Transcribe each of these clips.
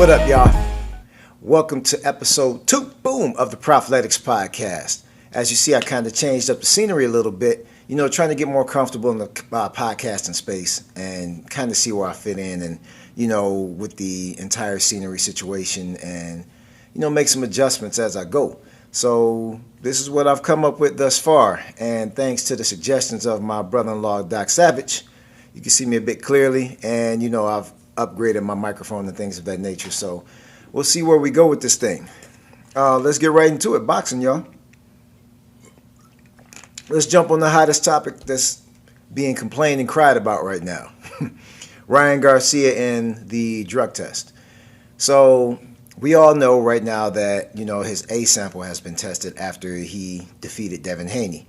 What up, y'all? Welcome to episode 2, boom, of the Prophletics Podcast. As you see, I kind of changed up the scenery a little bit, trying to get more comfortable in the podcasting space and kind of see where I fit in and, with the entire scenery situation and, make some adjustments as I go. So this is what I've come up with thus far. And thanks to the suggestions of my brother-in-law, Doc Savage, you can see me a bit clearly. And, I've upgraded my microphone and things of that nature. So we'll see where we go with this thing. Let's get right into it. Boxing, y'all. Let's jump on the hottest topic that's being complained and cried about right now. Ryan Garcia and the drug test. So we all know right now that, his A sample has been tested after he defeated Devin Haney.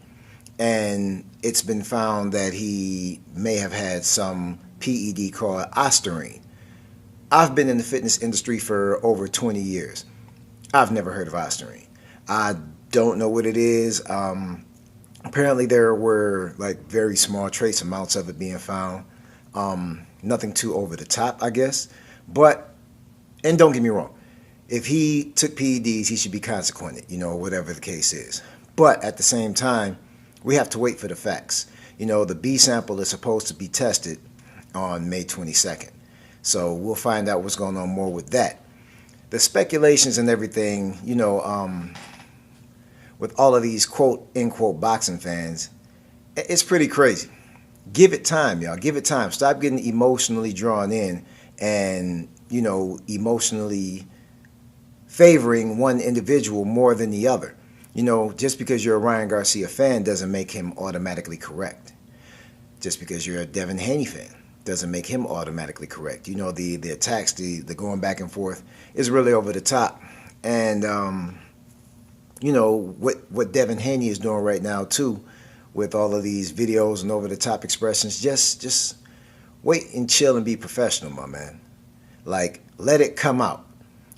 And it's been found that he may have had some PED called ostarine. I've been in the fitness industry for over 20 years. I've never heard of ostarine. I don't know what it is. Apparently there were very small trace amounts of it being found. Nothing too over the top, I guess. And don't get me wrong, if he took PEDs, he should be consequented, whatever the case is. But at the same time, we have to wait for the facts. The B sample is supposed to be tested on May 22nd. So we'll find out what's going on more with that. The speculations and everything, with all of these quote-unquote boxing fans, it's pretty crazy. Give it time, y'all. Give it time. Stop getting emotionally drawn in and, emotionally favoring one individual more than the other. Just because you're a Ryan Garcia fan doesn't make him automatically correct. Just because you're a Devin Haney fan doesn't make him automatically correct. The attacks, the going back and forth is really over the top. And, what Devin Haney is doing right now, too, with all of these videos and over-the-top expressions, just wait and chill and be professional, my man. Let it come out.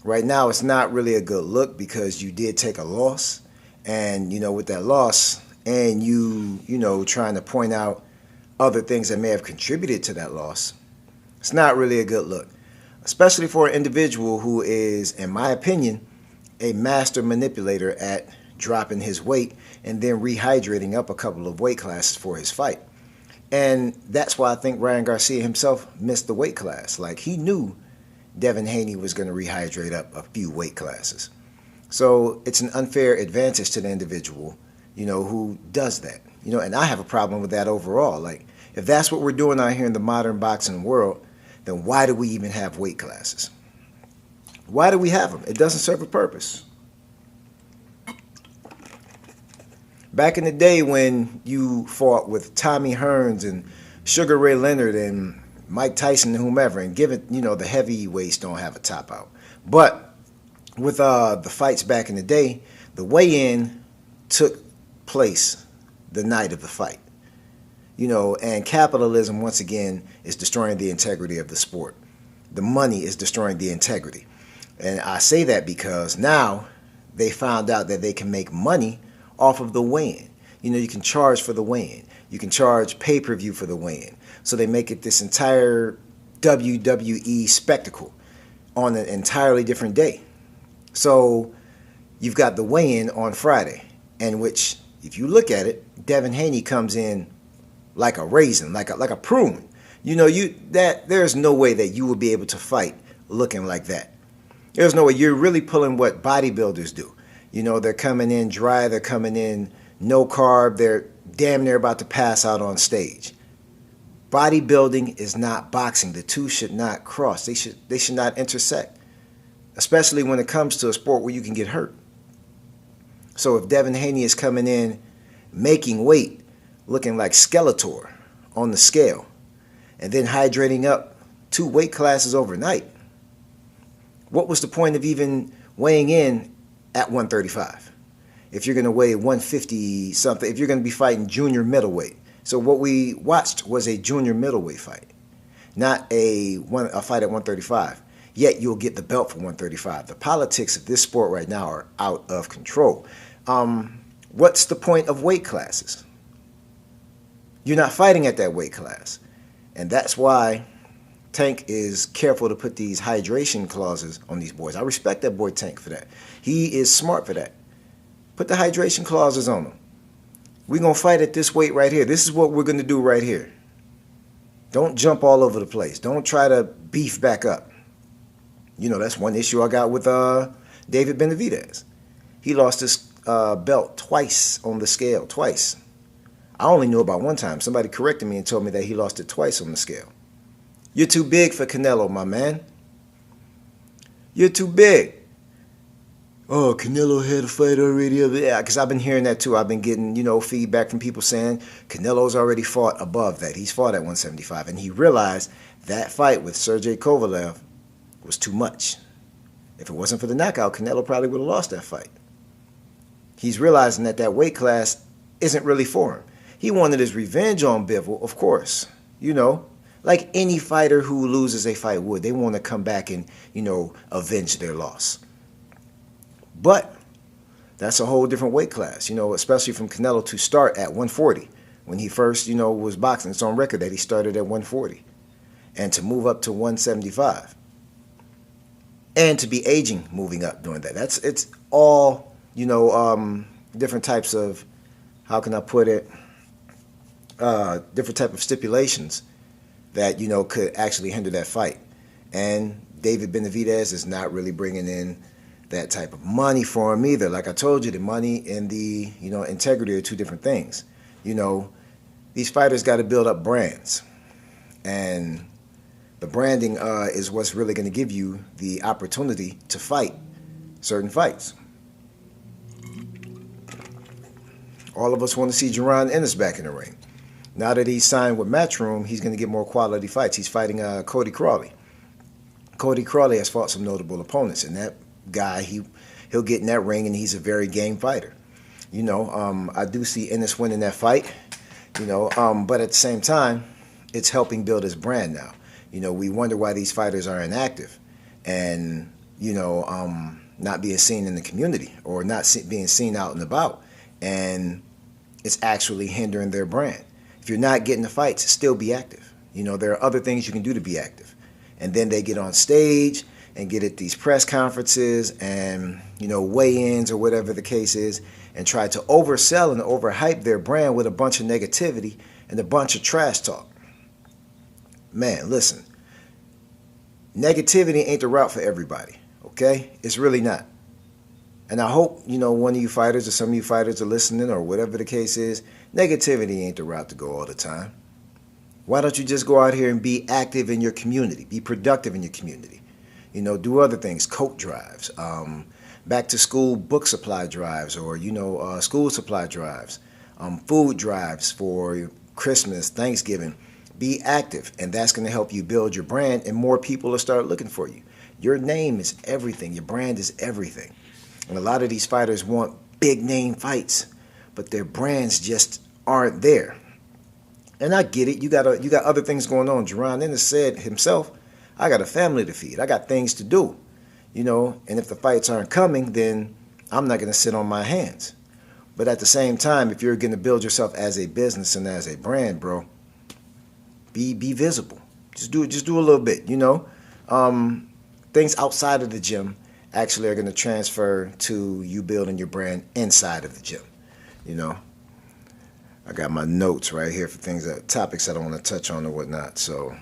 Right now, it's not really a good look because you did take a loss. And, with that loss and you trying to point out other things that may have contributed to that loss, it's not really a good look. Especially for an individual who is, in my opinion, a master manipulator at dropping his weight and then rehydrating up a couple of weight classes for his fight. And that's why I think Ryan Garcia himself missed the weight class. He knew Devin Haney was going to rehydrate up a few weight classes. So it's an unfair advantage to the individual, who does that. And I have a problem with that overall. If that's what we're doing out here in the modern boxing world, then why do we even have weight classes? Why do we have them? It doesn't serve a purpose. Back in the day when you fought with Tommy Hearns and Sugar Ray Leonard and Mike Tyson and whomever, and given, the heavyweights don't have a top out. But with the fights back in the day, the weigh-in took place the night of the fight. And capitalism, once again, is destroying the integrity of the sport. The money is destroying the integrity. And I say that because now they found out that they can make money off of the weigh-in. You can charge for the weigh-in. You can charge pay-per-view for the weigh-in. So they make it this entire WWE spectacle on an entirely different day. So you've got the weigh-in on Friday, in which, if you look at it, Devin Haney comes in like a raisin, like a prune. There's no way that you will be able to fight looking like that. There's no way. You're really pulling what bodybuilders do. They're coming in dry. They're coming in no carb. They're damn near about to pass out on stage. Bodybuilding is not boxing. The two should not cross. They should not intersect, especially when it comes to a sport where you can get hurt. So if Devin Haney is coming in making weight, looking like Skeletor on the scale, and then hydrating up 2 weight classes overnight, what was the point of even weighing in at 135? If you're going to weigh 150 something, if you're going to be fighting junior middleweight. So what we watched was a junior middleweight fight, not a fight at 135. Yet you'll get the belt for 135. The politics of this sport right now are out of control. What's the point of weight classes? You're not fighting at that weight class. And that's why Tank is careful to put these hydration clauses on these boys. I respect that boy Tank for that. He is smart for that. Put the hydration clauses on him. We're going to fight at this weight right here. This is what we're going to do right here. Don't jump all over the place. Don't try to beef back up. That's one issue I got with David Benavidez. He lost his belt twice on the scale. Twice. I only knew about one time. Somebody corrected me and told me that he lost it twice on the scale. You're too big for Canelo, my man. You're too big. Oh, Canelo had a fight already. Yeah, because I've been hearing that too. I've been getting, feedback from people saying Canelo's already fought above that. He's fought at 175. And he realized that fight with Sergey Kovalev was too much. If it wasn't for the knockout, Canelo probably would have lost that fight. He's realizing that weight class isn't really for him. He wanted his revenge on Bivol, of course. Like any fighter who loses a fight would. They want to come back and, avenge their loss. But that's a whole different weight class, especially from Canelo to start at 140. When he first, was boxing, it's on record that he started at 140. And to move up to 175. And to be aging moving up doing that. It's all, different types of, how can I put it, different type of stipulations that, could actually hinder that fight. And David Benavidez is not really bringing in that type of money for him either. Like I told you, the money and the, integrity are two different things. These fighters got to build up brands. And the branding is what's really going to give you the opportunity to fight certain fights. All of us want to see Jaron Ennis back in the ring. Now that he's signed with Matchroom, he's going to get more quality fights. He's fighting Cody Crawley. Cody Crawley has fought some notable opponents, and that guy, he'll get in that ring, and he's a very game fighter. I do see Ennis winning that fight, but at the same time, it's helping build his brand now. We wonder why these fighters are inactive and, not being seen in the community or not being seen out and about. And it's actually hindering their brand. If you're not getting the fights, still be active. There are other things you can do to be active. And then they get on stage and get at these press conferences and, weigh-ins or whatever the case is and try to oversell and overhype their brand with a bunch of negativity and a bunch of trash talk. Man, listen. Negativity ain't the route for everybody, okay? It's really not. And I hope, one of you fighters or some of you fighters are listening or whatever the case is. Negativity ain't the route to go all the time. Why don't you just go out here and be active in your community? Be productive in your community. Do other things, coat drives, back to school book supply drives or, school supply drives, food drives for Christmas, Thanksgiving. Be active, and that's going to help you build your brand, and more people will start looking for you. Your name is everything. Your brand is everything. And a lot of these fighters want big name fights, but their brands just aren't there. And I get it. You got other things going on. Jaron Ennis said himself, I got a family to feed. I got things to do. And if the fights aren't coming, then I'm not going to sit on my hands. But at the same time, if you're going to build yourself as a business and as a brand, bro, be visible. Just do a little bit, Things outside of the gym actually are going to transfer to you building your brand inside of the gym. I got my notes right here for topics that I want to touch on or whatnot. So,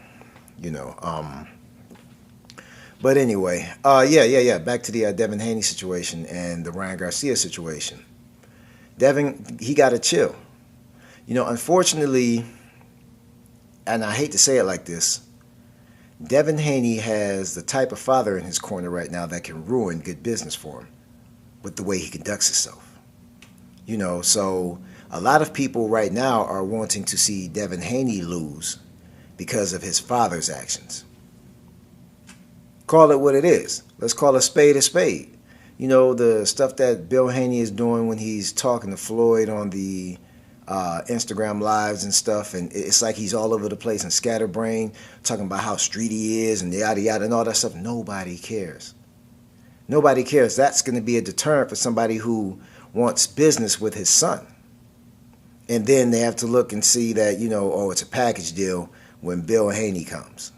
but anyway, back to the Devin Haney situation and the Ryan Garcia situation. Devin, he got to chill. Unfortunately, and I hate to say it like this, Devin Haney has the type of father in his corner right now that can ruin good business for him with the way he conducts himself. So a lot of people right now are wanting to see Devin Haney lose because of his father's actions. Call it what it is. Let's call a spade a spade. The stuff that Bill Haney is doing when he's talking to Floyd on the Instagram lives and stuff, and it's like he's all over the place and scatterbrained, talking about how street he is and yada yada and all that stuff. Nobody cares. Nobody cares. That's going to be a deterrent for somebody who wants business with his son. And then they have to look and see that, it's a package deal when Bill Haney comes.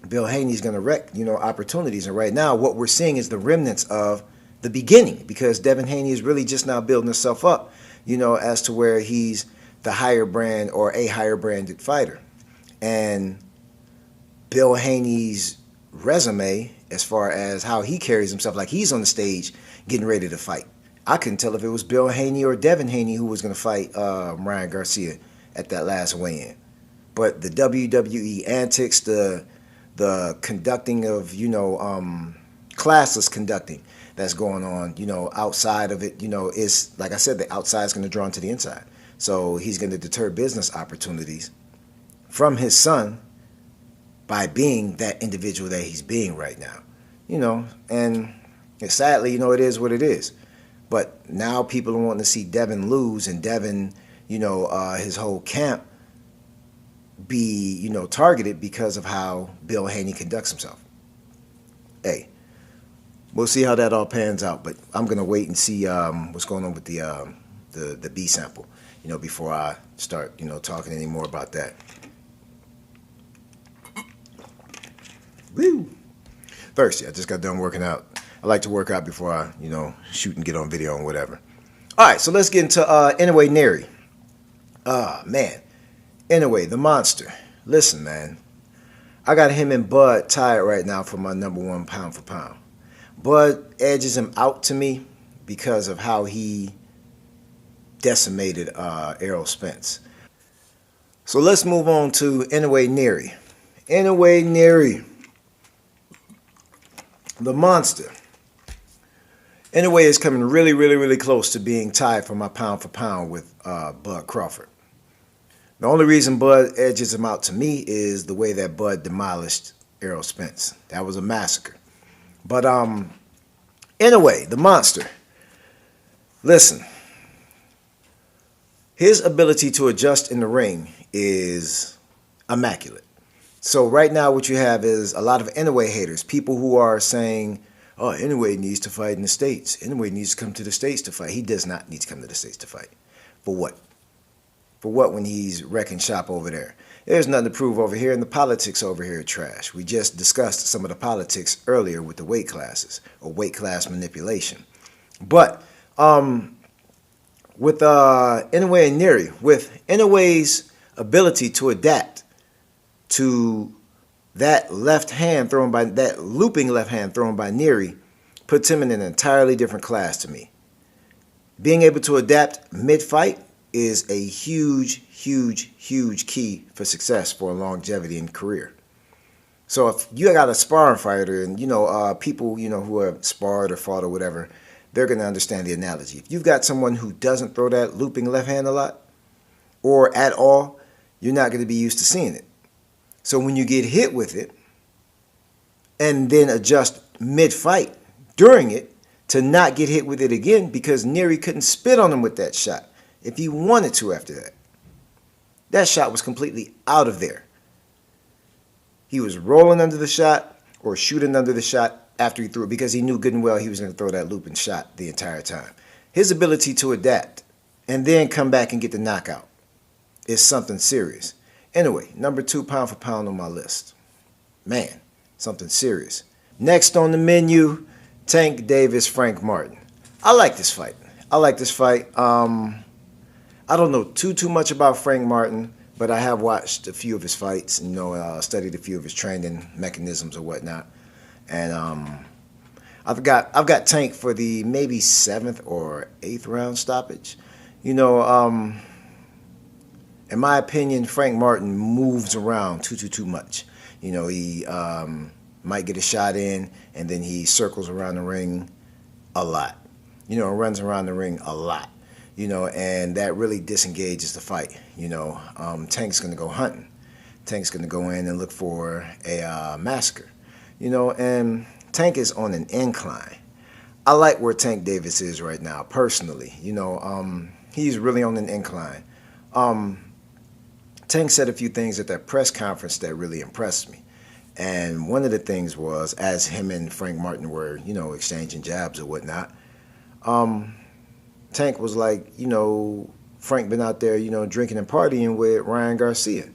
Bill Haney's going to wreck, opportunities. And right now, what we're seeing is the remnants of the beginning, because Devin Haney is really just now building himself up, as to where he's the higher brand or a higher branded fighter. And Bill Haney's resume, as far as how he carries himself, like he's on the stage getting ready to fight. I couldn't tell if it was Bill Haney or Devin Haney who was going to fight Ryan Garcia at that last weigh-in. But the WWE antics, the conducting of, classless conducting that's going on, outside of it, is, like I said, the outside is going to draw into the inside. So he's going to deter business opportunities from his son by being that individual that he's being right now, and sadly, it is what it is. But now people are wanting to see Devin lose, and Devin, his whole camp be, targeted because of how Bill Haney conducts himself. Hey, we'll see how that all pans out, but I'm going to wait and see what's going on with the B sample, before I start, talking any more about that. Woo! Thirsty. I just got done working out. I like to work out before I, shoot and get on video and whatever. All right, so let's get into Inoue Neri. Man. Inoue, the monster. Listen, man. I got him and Bud tied right now for my number one pound for pound. Bud edges him out to me because of how he decimated Errol Spence. So let's move on to Inoue Neri. Inoue Neri, the monster. Inoue is coming really, really, really close to being tied for my pound for pound with Bud Crawford. The only reason Bud edges him out to me is the way that Bud demolished Errol Spence. That was a massacre. But Inoue, the monster. Listen, his ability to adjust in the ring is immaculate. So right now what you have is a lot of Inoue haters, people who are saying, oh, Inoue needs to fight in the States. Inoue needs to come to the States to fight. He does not need to come to the States to fight. For what? For what when he's wrecking shop over there? There's nothing to prove over here, and the politics over here are trash. We just discussed some of the politics earlier with the weight classes, or weight class manipulation. But with Inoue and Neri, with Inoue's ability to adapt to that left hand thrown by, that looping left hand thrown by Neri, puts him in an entirely different class to me. Being able to adapt mid-fight is a huge, huge, huge key for success for longevity in career. So if you got a sparring fighter and, people, who have sparred or fought or whatever, they're going to understand the analogy. If you've got someone who doesn't throw that looping left hand a lot or at all, you're not going to be used to seeing it. So when you get hit with it and then adjust mid-fight during it to not get hit with it again, because Neri couldn't spit on him with that shot if he wanted to after that. That shot was completely out of there. He was rolling under the shot or shooting under the shot after he threw it because he knew good and well he was going to throw that looping shot the entire time. His ability to adapt and then come back and get the knockout is something serious. Anyway, number 2 pound for pound on my list. Man, something serious. Next on the menu, Tank Davis, Frank Martin. I like this fight. I don't know too much about Frank Martin, but I have watched a few of his fights, studied a few of his training mechanisms or whatnot. And I've got Tank for the maybe 7th or 8th round stoppage. In my opinion, Frank Martin moves around too much. He might get a shot in, and then he circles around the ring a lot. Runs around the ring a lot. And that really disengages the fight. Tank's going to go hunting. Tank's going to go in and look for a massacre. And Tank is on an incline. I like where Tank Davis is right now, personally. He's really on an incline. Tank said a few things at that press conference that really impressed me. And one of the things was, as him and Frank Martin were, exchanging jabs or whatnot, Tank was like, Frank been out there, drinking and partying with Ryan Garcia.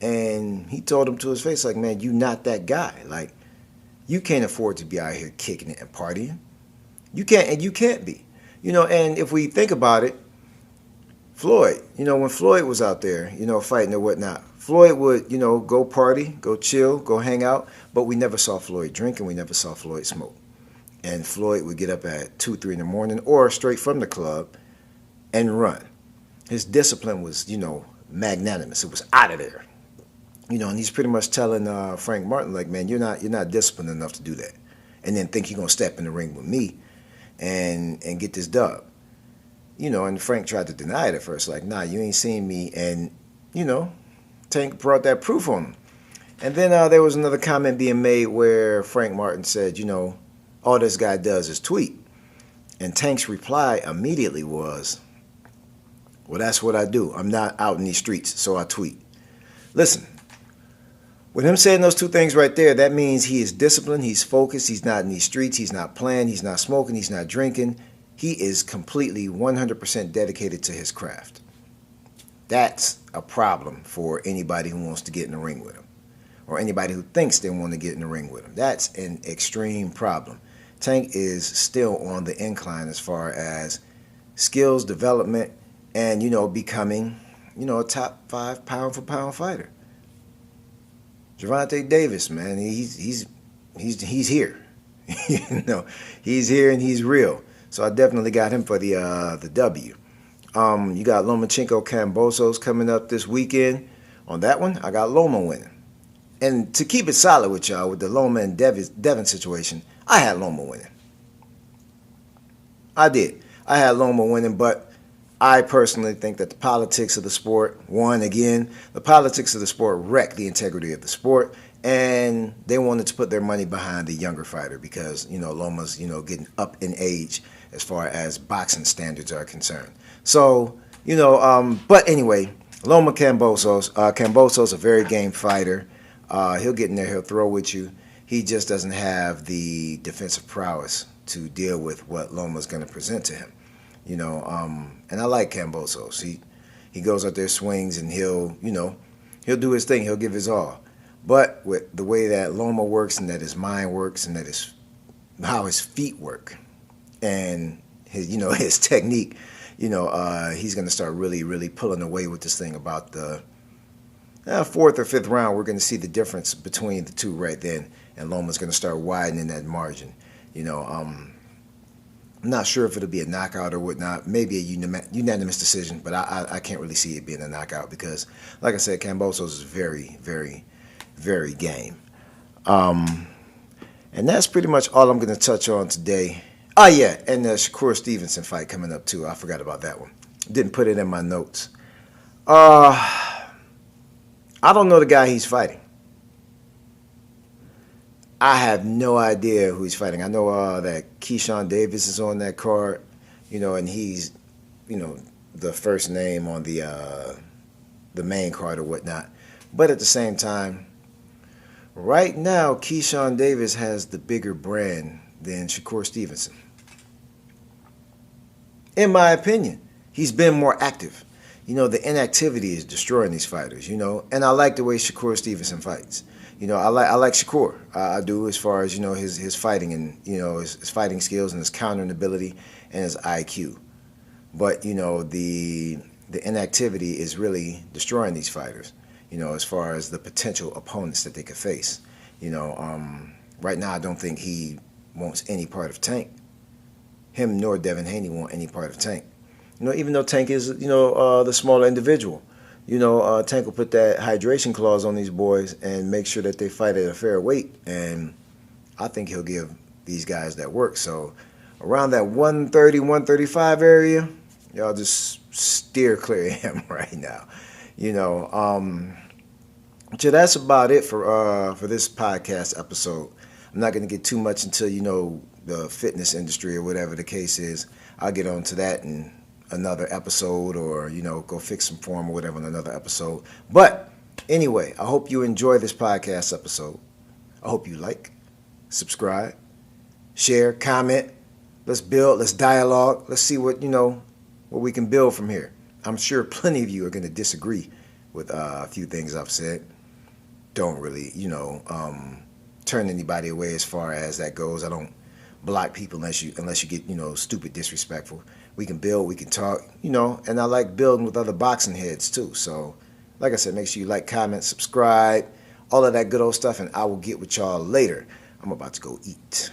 And he told him to his face, like, man, you not that guy. Like, you can't afford to be out here kicking it and partying. You can't, and you can't be. And if we think about it, Floyd, when Floyd was out there, fighting or whatnot, Floyd would, go party, go chill, go hang out, but we never saw Floyd drink and we never saw Floyd smoke. And Floyd would get up at 2, 3 in the morning or straight from the club and run. His discipline was, magnanimous. It was out of there. And he's pretty much telling Frank Martin, like, man, you're not disciplined enough to do that. And then think you're going to step in the ring with me and get this dub. And Frank tried to deny it at first, like, nah, you ain't seen me. And, Tank brought that proof on him. And then there was another comment being made where Frank Martin said, all this guy does is tweet. And Tank's reply immediately was, well, that's what I do. I'm not out in these streets, so I tweet. Listen, with him saying those two things right there, that means he is disciplined, he's focused, he's not in these streets, he's not playing, he's not smoking, he's not drinking. He is completely 100% dedicated to his craft. That's a problem for anybody who wants to get in the ring with him, or anybody who thinks they want to get in the ring with him. That's an extreme problem. Tank is still on the incline as far as skills development and, becoming, a top 5 pound-for-pound fighter. Gervonta Davis, man, he's here. He's here and he's real. So I definitely got him for the W. You got Lomachenko Kambosos coming up this weekend. On that one, I got Loma winning. And to keep it solid with y'all, with the Loma and Devin situation, I had Loma winning. I did. I had Loma winning, but I personally think that the politics of the sport, the politics of the sport wrecked the integrity of the sport, and they wanted to put their money behind the younger fighter because, Loma's, getting up in age as far as boxing standards are concerned. So, but anyway, Loma Kambosos. Kambosos a very game fighter. He'll get in there, he'll throw with you. He just doesn't have the defensive prowess to deal with what Loma's going to present to him. And I like Kambosos. He goes out there, swings, and he'll do his thing. He'll give his all. But with the way that Loma works and that his mind works and that how his feet work and his technique, he's going to start really, really pulling away with this thing about the 4th or 5th round. We're going to see the difference between the two right then, and Loma's going to start widening that margin. I'm not sure if it'll be a knockout or whatnot. Maybe a unanimous decision, but I can't really see it being a knockout because, like I said, Kambosos is very, very, very game. And that's pretty much all I'm going to touch on today. Oh, yeah, and the Shakur Stevenson fight coming up, too. I forgot about that one. Didn't put it in my notes. I don't know the guy he's fighting. I have no idea who he's fighting. I know that Keyshawn Davis is on that card, and he's, the first name on the main card or whatnot. But at the same time, right now, Keyshawn Davis has the bigger brand than Shakur Stevenson. In my opinion, he's been more active. The inactivity is destroying these fighters, and I like the way Shakur Stevenson fights. I like Shakur. I do, as far as, his fighting and, his fighting skills and his countering ability and his IQ. But, the inactivity is really destroying these fighters, as far as the potential opponents that they could face. Right now I don't think he wants any part of Tank. Him nor Devin Haney want any part of Tank. Even though Tank is, the smaller individual. Tank will put that hydration clause on these boys and make sure that they fight at a fair weight. And I think he'll give these guys that work. So around that 130, 135 area, y'all just steer clear of him right now. So that's about it for this podcast episode. I'm not going to get too much into, the fitness industry or whatever the case is. I'll get on to that in another episode, or go fix some form or whatever in another episode. But anyway, I hope you enjoy this podcast episode. I hope you like, subscribe, share, comment. Let's build, let's dialogue. Let's see what we can build from here. I'm sure plenty of you are going to disagree with a few things I've said. Don't really, turn anybody away as far as that goes. I don't block people unless you get, stupid disrespectful. We can build, we can talk, and I like building with other boxing heads too. So, like I said, make sure you like, comment, subscribe, all of that good old stuff, and I will get with y'all later. I'm about to go eat.